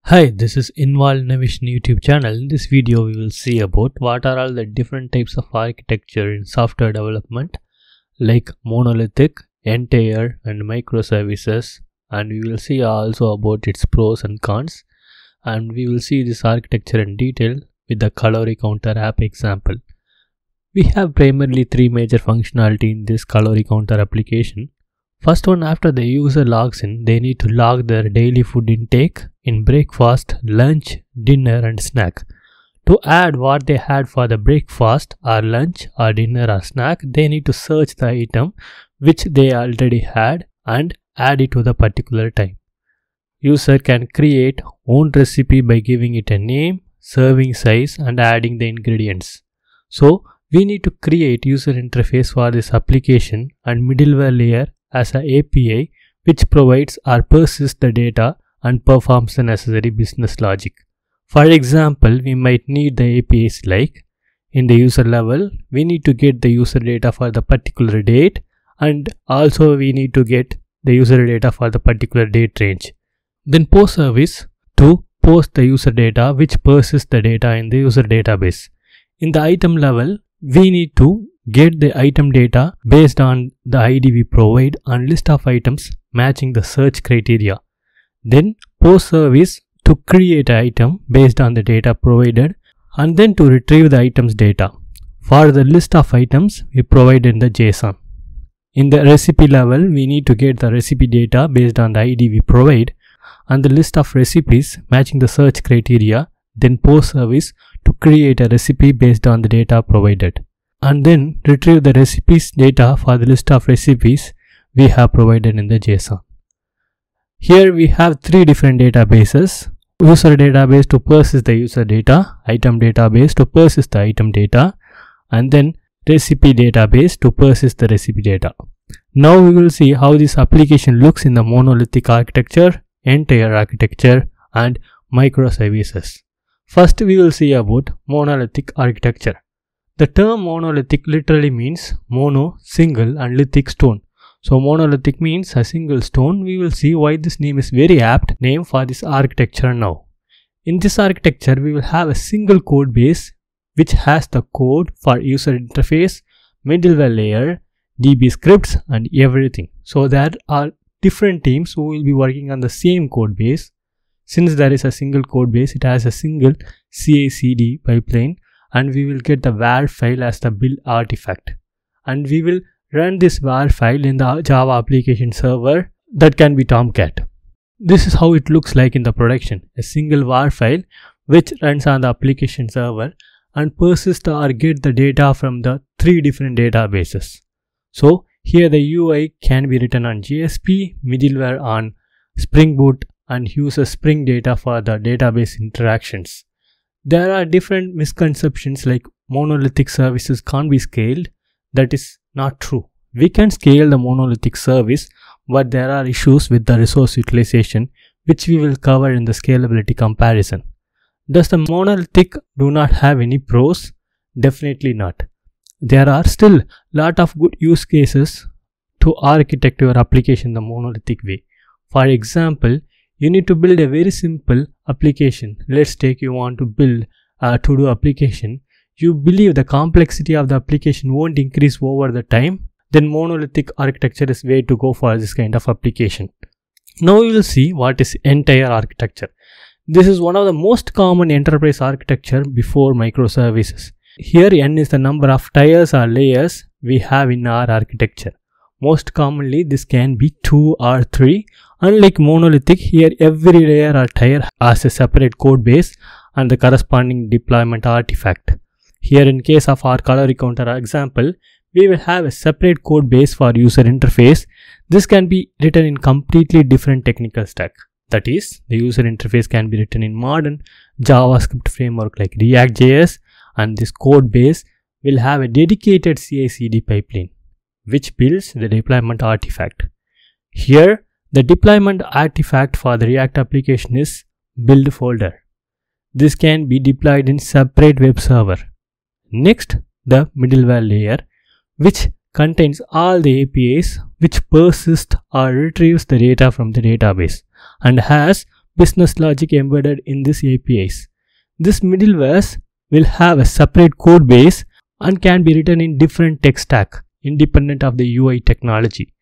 Hi, this is Involved Innovation YouTube channel. In this video, we will see about what are all the different types of architecture in software development like monolithic, entire and microservices, and we will see also about its pros and cons, and we will see this architecture in detail with the calorie counter app example. We have primarily three major functionality in this calorie counter application. First one, after the user logs in, they need to log their daily food intake in breakfast, lunch, dinner and snack. To add what they had for the breakfast or lunch or dinner or snack, they need to search the item which they already had and add it to the particular time. User can create own recipe by giving it a name, serving size and adding the ingredients. So we need to create user interface for this application and middleware layer as an API which provides or persists the data and performs the necessary business logic. For example, we might need the APIs like in the user level, we need to get the user data for the particular date, and also we need to get the user data for the particular date range. Then post service to post the user data which persists the data in the user database. In the item level, we need to get the item data based on the ID we provide and list of items matching the search criteria. Then post service to create an item based on the data provided and then to retrieve the item's data. For the list of items we provide in the JSON. In the recipe level, we need to get the recipe data based on the ID we provide and the list of recipes matching the search criteria. Then post service to create a recipe based on the data provided, and then retrieve the recipes data for the list of recipes we have provided in the JSON. Here we have three different databases: user database to persist the user data, item database to persist the item data, and then recipe database to persist the recipe data. Now we will see how this application looks in the monolithic architecture, entire architecture and microservices. First we will see about monolithic architecture. The term monolithic literally means mono, single and lithic stone. So monolithic means a single stone. We will see why this name is very apt name for this architecture now. In this architecture, we will have a single code base which has the code for user interface, middleware layer, DB scripts and everything. So there are different teams who will be working on the same code base. Since there is a single code base, it has a single CI/CD pipeline, and we will get the var file as the build artifact, and we will run this var file in the Java application server that can be Tomcat. This is how it looks like in the production: a single var file which runs on the application server and persists or get the data from the three different databases. So here the UI can be written on JSP, middleware on Spring Boot, and uses Spring data for the database interactions. There are different misconceptions like monolithic services can't be scaled. That is not true. We can scale the monolithic service, but there are issues with the resource utilization which we will cover in the scalability comparison. Does the monolithic do not have any pros? Definitely not. There are still lot of good use cases to architect your application the monolithic way. For example, you need to build a very simple application. Let's take you want to build a to-do application. You believe the complexity of the application won't increase over the time, then monolithic architecture is way to go for this kind of application. Now we will see what is entire architecture. This is one of the most common enterprise architecture before microservices. Here n is the number of tiers or layers we have in our architecture. Most commonly this can be 2 or 3. Unlike monolithic, here every layer or tier has a separate code base and the corresponding deployment artifact. Here in case of our calorie counter example, we will have a separate code base for user interface. This can be written in completely different technical stack. That is, the user interface can be written in modern JavaScript framework like React.js, and this code base will have a dedicated CI/CD pipeline which builds the deployment artifact. Here, the deployment artifact for the React application is build folder. This can be deployed in separate web server. Next, the middleware layer, which contains all the APIs which persist or retrieves the data from the database and has business logic embedded in these APIs. This middlewares will have a separate code base and can be written in different tech stack independent of the UI technology.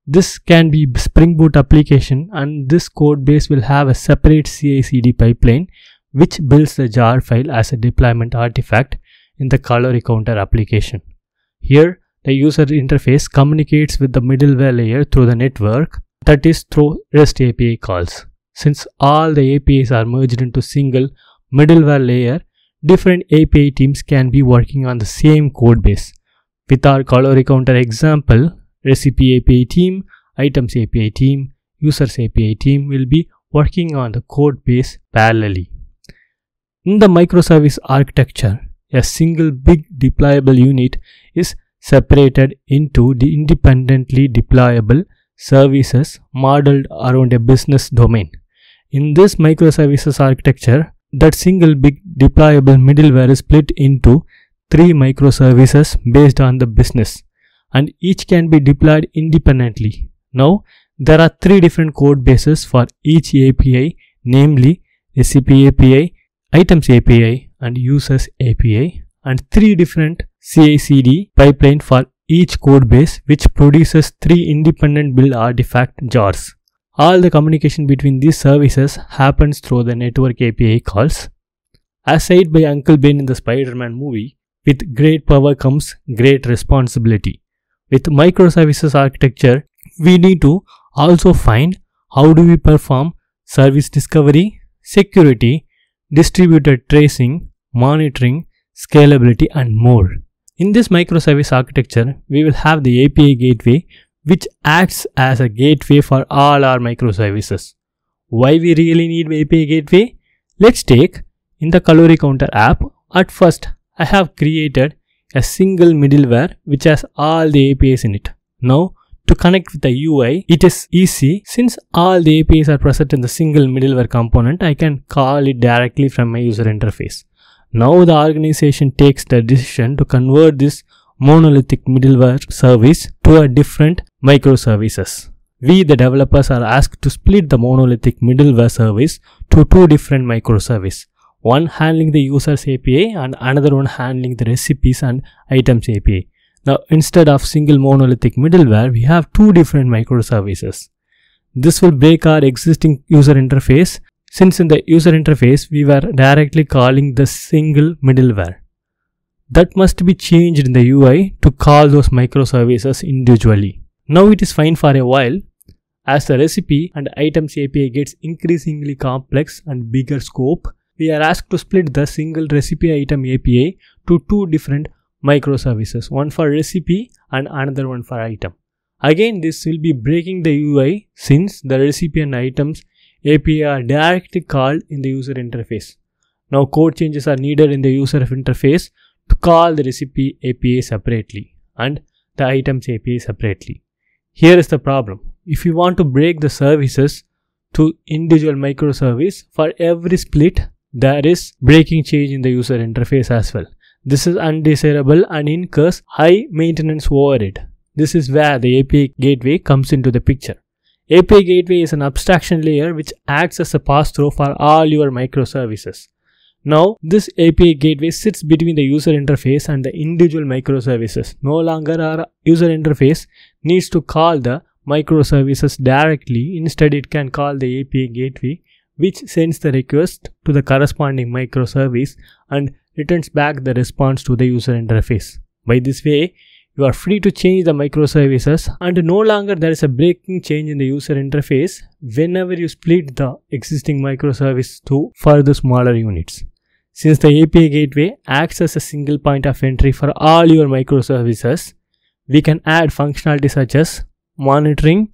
This can be Spring Boot application, and this code base will have a separate CI/CD pipeline which builds the jar file as a deployment artifact in the calorie counter application. Here, the user interface communicates with the middleware layer through the network, that is through REST API calls. Since all the APIs are merged into single middleware layer, different API teams can be working on the same code base. With our calorie counter example, Recipe API team, Items API team, Users API team will be working on the code base parallelly. In the microservice architecture, a single big deployable unit is separated into the independently deployable services modeled around a business domain. In this microservices architecture, that single big deployable middleware is split into 3 microservices based on the business, and each can be deployed independently. Now, there are 3 different code bases for each API, namely Recipe API, Items API and Users API, and 3 different CI/CD pipeline for each code base which produces 3 independent build artifact jars. All the communication between these services happens through the network API calls. As said by Uncle Ben in the Spider-Man movie, with great power comes great responsibility. With microservices architecture, we need to also find how do we perform service discovery, security, distributed tracing, monitoring, scalability and more. In this microservice architecture, we will have the API gateway which acts as a gateway for all our microservices. Why we really need API gateway? Let's take in the calorie counter app. At first, I have created a single middleware which has all the APIs in it. Now, to connect with the UI, it is easy. Since all the APIs are present in the single middleware component, I can call it directly from my user interface. Now the organization takes the decision to convert this monolithic middleware service to a different microservices. We, the developers, are asked to split the monolithic middleware service to 2 different microservices. One handling the users API and another one handling the recipes and items API. Now, instead of single monolithic middleware, we have 2 different microservices. This will break our existing user interface, since in the user interface we were directly calling the single middleware. That must be changed in the UI to call those microservices individually. Now it is fine for a while. As the recipe and items API gets increasingly complex and bigger scope, we are asked to split the single recipe item API to 2 different microservices, one for recipe and another one for item. Again, this will be breaking the UI since the recipe and items API are directly called in the user interface. Now code changes are needed in the user interface to call the recipe API separately and the items API separately. Here is the problem. If you want to break the services to individual microservice, for every split there is breaking change in the user interface as well. This is undesirable and incurs high maintenance overhead. This is where the API gateway comes into the picture. API gateway is an abstraction layer which acts as a pass-through for all your microservices. Now, this API gateway sits between the user interface and the individual microservices. No longer our user interface needs to call the microservices directly. Instead, it can call the API gateway, which sends the request to the corresponding microservice and returns back the response to the user interface. By this way, you are free to change the microservices and no longer there is a breaking change in the user interface whenever you split the existing microservice to further smaller units. Since the API gateway acts as a single point of entry for all your microservices, we can add functionalities such as monitoring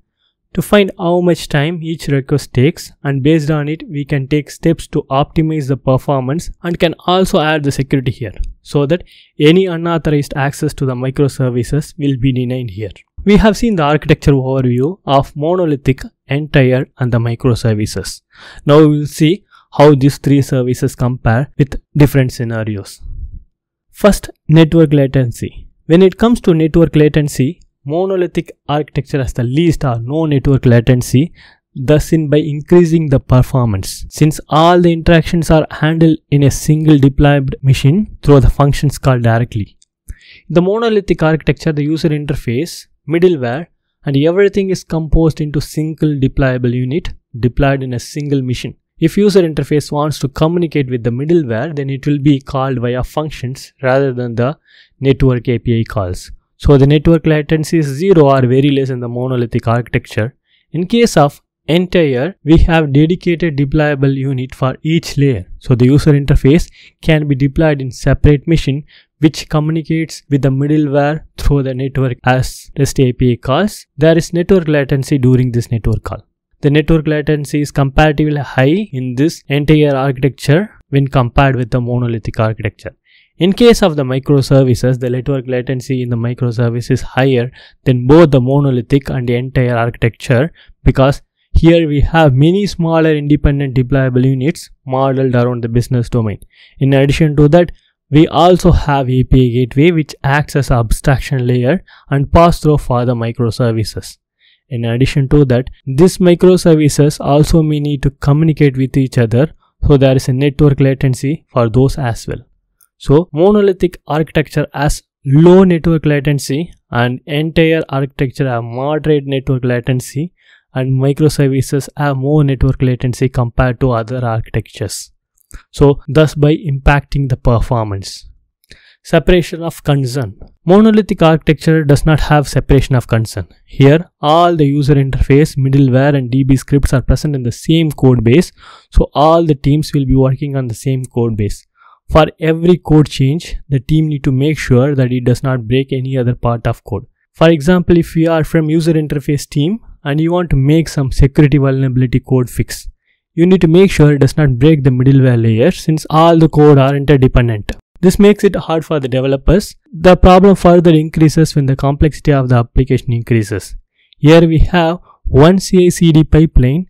to find how much time each request takes, and based on it we can take steps to optimize the performance and can also add the security here so that any unauthorized access to the microservices will be denied here. We have seen the architecture overview of monolithic, entire and the microservices. Now we will see how these 3 services compare with different scenarios. First, network latency. When it comes to network latency, monolithic architecture has the least or no network latency. thus by increasing the performance. Since all the interactions are handled in a single deployed machine through the functions called directly. In the monolithic architecture, the user interface, middleware, and everything is composed into single deployable unit deployed in a single machine. If user interface wants to communicate with the middleware, then it will be called via functions rather than the network API calls. So the network latency is 0 or very less in the monolithic architecture. In case of entire, we have dedicated deployable unit for each layer. So the user interface can be deployed in separate machine which communicates with the middleware through the network as REST API calls. There is network latency during this network call. The network latency is comparatively high in this entire architecture when compared with the monolithic architecture. In case of the microservices, the network latency in the microservice is higher than both the monolithic and the entire architecture, because here we have many smaller independent deployable units modeled around the business domain. In addition to that, we also have API gateway which acts as an abstraction layer and pass through for the microservices. In addition to that, these microservices also may need to communicate with each other, so there is a network latency for those as well. So monolithic architecture has low network latency and entire architecture have moderate network latency, and microservices have more network latency compared to other architectures. So thus by impacting the performance. Separation of concern. Monolithic architecture does not have separation of concern. Here, all the user interface, middleware and DB scripts are present in the same code base. So all the teams will be working on the same code base. For every code change, the team need to make sure that it does not break any other part of code. For example, if you are from user interface team and you want to make some security vulnerability code fix, you need to make sure it does not break the middleware layer since all the code are interdependent. This makes it hard for the developers. The problem further increases when the complexity of the application increases. Here we have one CI/CD pipeline.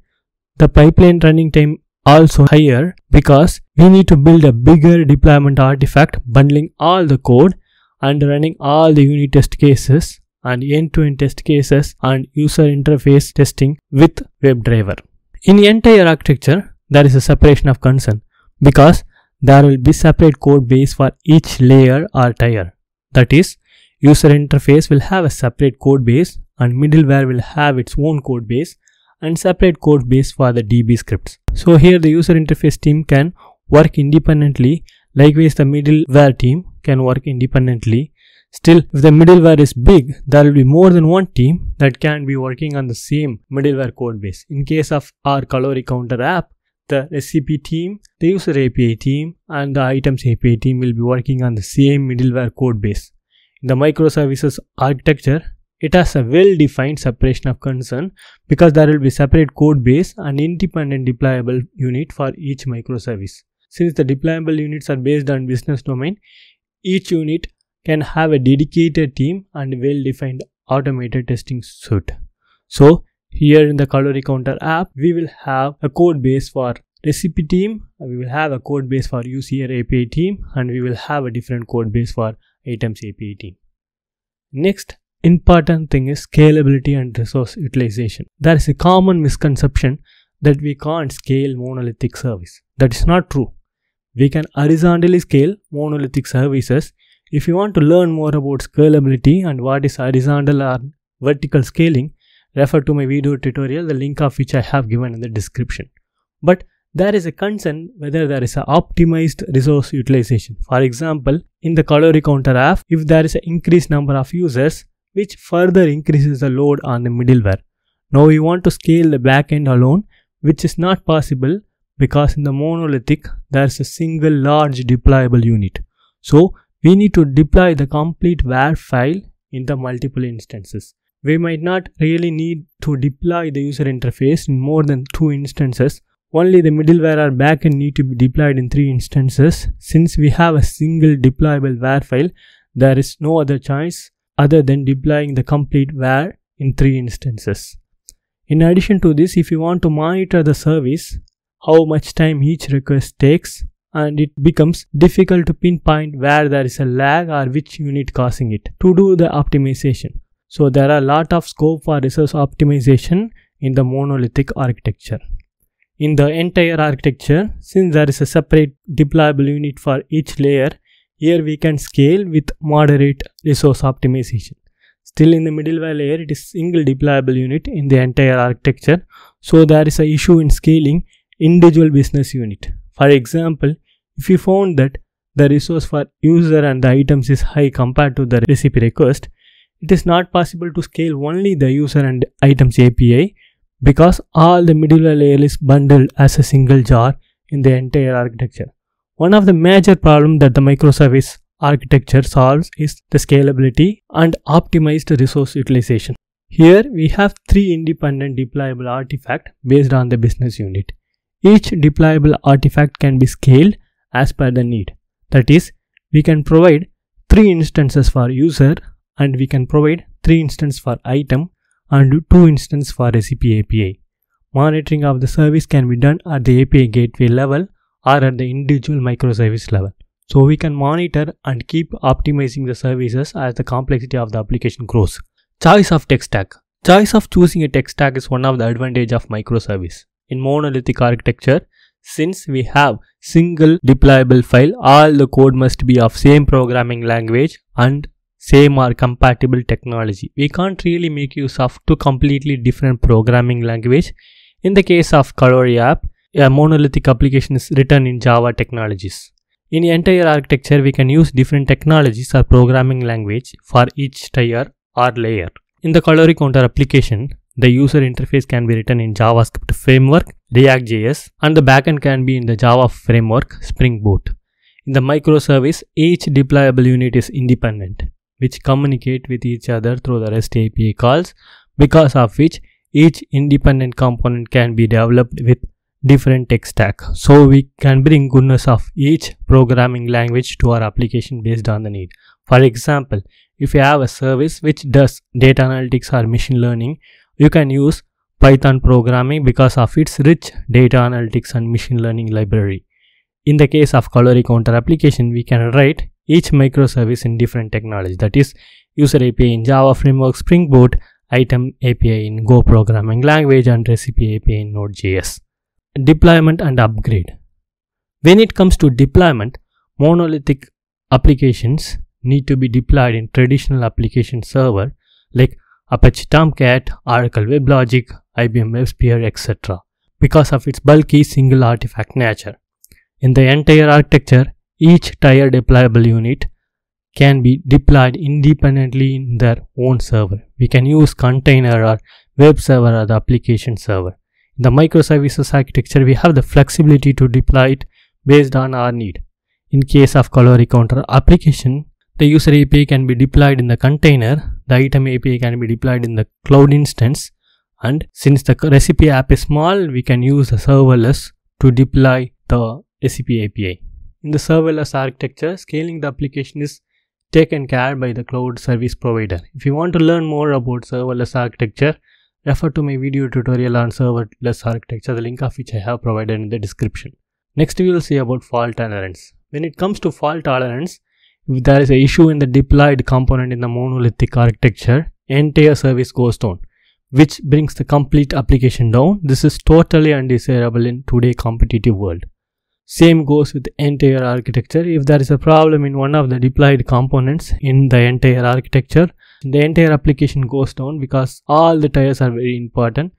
The pipeline running time also higher because we need to build a bigger deployment artifact bundling all the code and running all the unit test cases and end-to-end test cases and user interface testing with WebDriver. In the entire architecture, there is a separation of concern because there will be separate code base for each layer or tier. That is, user interface will have a separate code base and middleware will have its own code base and separate code base for the DB scripts. So here the user interface team can work independently. Likewise, the middleware team can work independently. Still, if the middleware is big, there will be more than one team that can be working on the same middleware code base. In case of our calorie counter app, the recipe team, the user API team, and the items API team will be working on the same middleware code base. In the microservices architecture, it has a well-defined separation of concern because there will be separate code base and independent deployable unit for each microservice. Since the deployable units are based on business domain, each unit can have a dedicated team and well-defined automated testing suite. So here in the calorie counter app, we will have a code base for recipe team, we will have a code base for user API team, and we will have a different code base for items API team. Next important thing is scalability and resource utilization. There is a common misconception that we can't scale monolithic service. That is not true. We can horizontally scale monolithic services. If you want to learn more about scalability and what is horizontal or vertical scaling, refer to my video tutorial, the link of which I have given in the description. But there is a concern whether there is an optimized resource utilization. For example, in the calorie counter app, if there is an increased number of users, which further increases the load on the middleware. Now we want to scale the backend alone, which is not possible because in the monolithic, there is a single large deployable unit. So we need to deploy the complete var file in the multiple instances. We might not really need to deploy the user interface in more than 2 instances. Only the middleware or backend need to be deployed in 3 instances. Since we have a single deployable var file, there is no other choice other than deploying the complete var in 3 instances. In addition to this, if you want to monitor the service, how much time each request takes, and it becomes difficult to pinpoint where there is a lag or which unit causing it to do the optimization. So there are a lot of scope for resource optimization in the monolithic architecture. In the entire architecture, since there is a separate deployable unit for each layer, here we can scale with moderate resource optimization. Still in the middleware layer, it is single deployable unit in the entire architecture, so there is an issue in scaling individual business unit. For example, if you found that the resource for user and the items is high compared to the recipe request, it is not possible to scale only the user and items API because all the middleware layer is bundled as a single jar in the entire architecture. One of the major problems that the microservice architecture solves is the scalability and optimized resource utilization. Here we have three independent deployable artifacts based on the business unit. Each deployable artifact can be scaled as per the need. That is, we can provide 3 instances for user and we can provide 3 instances for item and 2 instances for recipe API. Monitoring of the service can be done at the API gateway level or at the individual microservice level. So we can monitor and keep optimizing the services as the complexity of the application grows. Choice of tech stack. Choice of choosing a tech stack is one of the advantages of microservice. In monolithic architecture, since we have single deployable file, all the code must be of same programming language and same or compatible technology. We can't really make use of two completely different programming language. In the case of Kalori app, a monolithic application is written in Java technologies. In the entire architecture, we can use different technologies or programming language for each tier or layer. In the Kalori counter application, the user interface can be written in JavaScript framework, React.js, and the backend can be in the Java framework, Spring Boot. In the microservice, each deployable unit is independent, which communicate with each other through the REST API calls, because of which each independent component can be developed with different tech stack. So we can bring goodness of each programming language to our application based on the need. For example, if you have a service which does data analytics or machine learning, you can use Python programming because of its rich data analytics and machine learning library. In the case of Kalori counter application, we can write each microservice in different technology, that is user API in Java framework, Spring Boot, item API in Go programming language, and recipe API in Node.js. Deployment and upgrade. When it comes to deployment, monolithic applications need to be deployed in traditional application server like Apache Tomcat, Oracle WebLogic, IBM WebSphere, etc. because of its bulky single artifact nature. In the entire architecture, each tier deployable unit can be deployed independently in their own server. We can use container or web server or the application server. In the microservices architecture, we have the flexibility to deploy it based on our need. In case of Kalori counter application, the user API can be deployed in the container, the item API can be deployed in the cloud instance, and since the recipe app is small, we can use the serverless to deploy the recipe API. In the serverless architecture, scaling the application is taken care by the cloud service provider. If you want to learn more about serverless architecture, refer to my video tutorial on serverless architecture, the link of which I have provided in the description. Next we will see about fault tolerance. When it comes to fault tolerance, if there is an issue in the deployed component in the monolithic architecture, entire service goes down, which brings the complete application down. This is totally undesirable in today's competitive world. Same goes with the entire architecture. If there is a problem in one of the deployed components in the entire architecture, the entire application goes down because all the tiers are very important.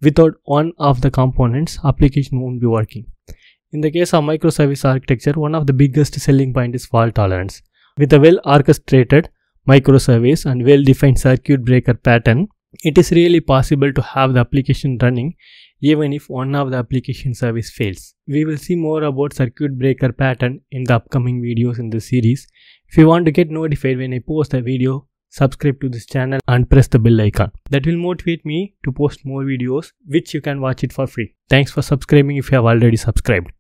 Without one of the components, application won't be working. In the case of microservice architecture, one of the biggest selling point is fault tolerance. With a well-orchestrated microservice and well-defined circuit breaker pattern, it is really possible to have the application running even if one of the application service fails. We will see more about circuit breaker pattern in the upcoming videos in this series. If you want to get notified when I post a video, subscribe to this channel and press the bell icon. That will motivate me to post more videos which you can watch it for free. Thanks for subscribing if you have already subscribed.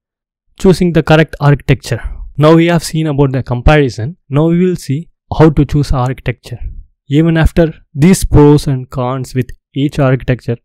Choosing the correct architecture. Now we have seen about the comparison. Now we will see how to choose architecture. Even after these pros and cons with each architecture,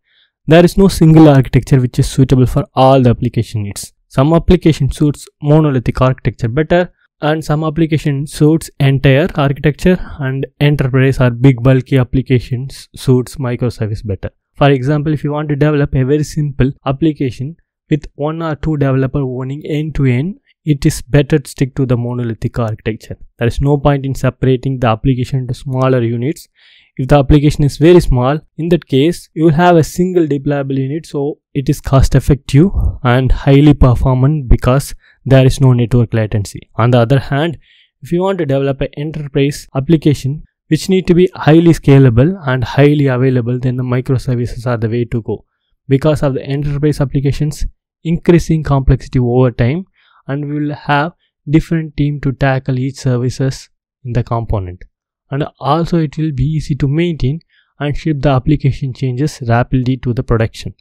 there is no single architecture which is suitable for all the application needs. Some application suits monolithic architecture better, and some application suits entire architecture, and enterprise or big bulky applications suits microservice better. For example, if you want to develop a very simple application with 1 or 2 developers owning end to end, it is better to stick to the monolithic architecture. There is no point in separating the application into smaller units. If the application is very small, in that case, you will have a single deployable unit, so it is cost effective and highly performant because there is no network latency. On the other hand, if you want to develop an enterprise application which need to be highly scalable and highly available, then the microservices are the way to go. Because of the enterprise applications increasing complexity over time, and we will have different team to tackle each services in the component. And also it will be easy to maintain and ship the application changes rapidly to the production.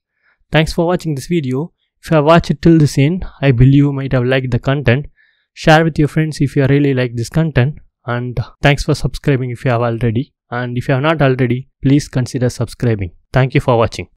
Thanks for watching this video. If you have watched it till this end, I believe you might have liked the content. Share with your friends if you really like this content, and thanks for subscribing if you have already, and if you have not already, please consider subscribing. Thank you for watching.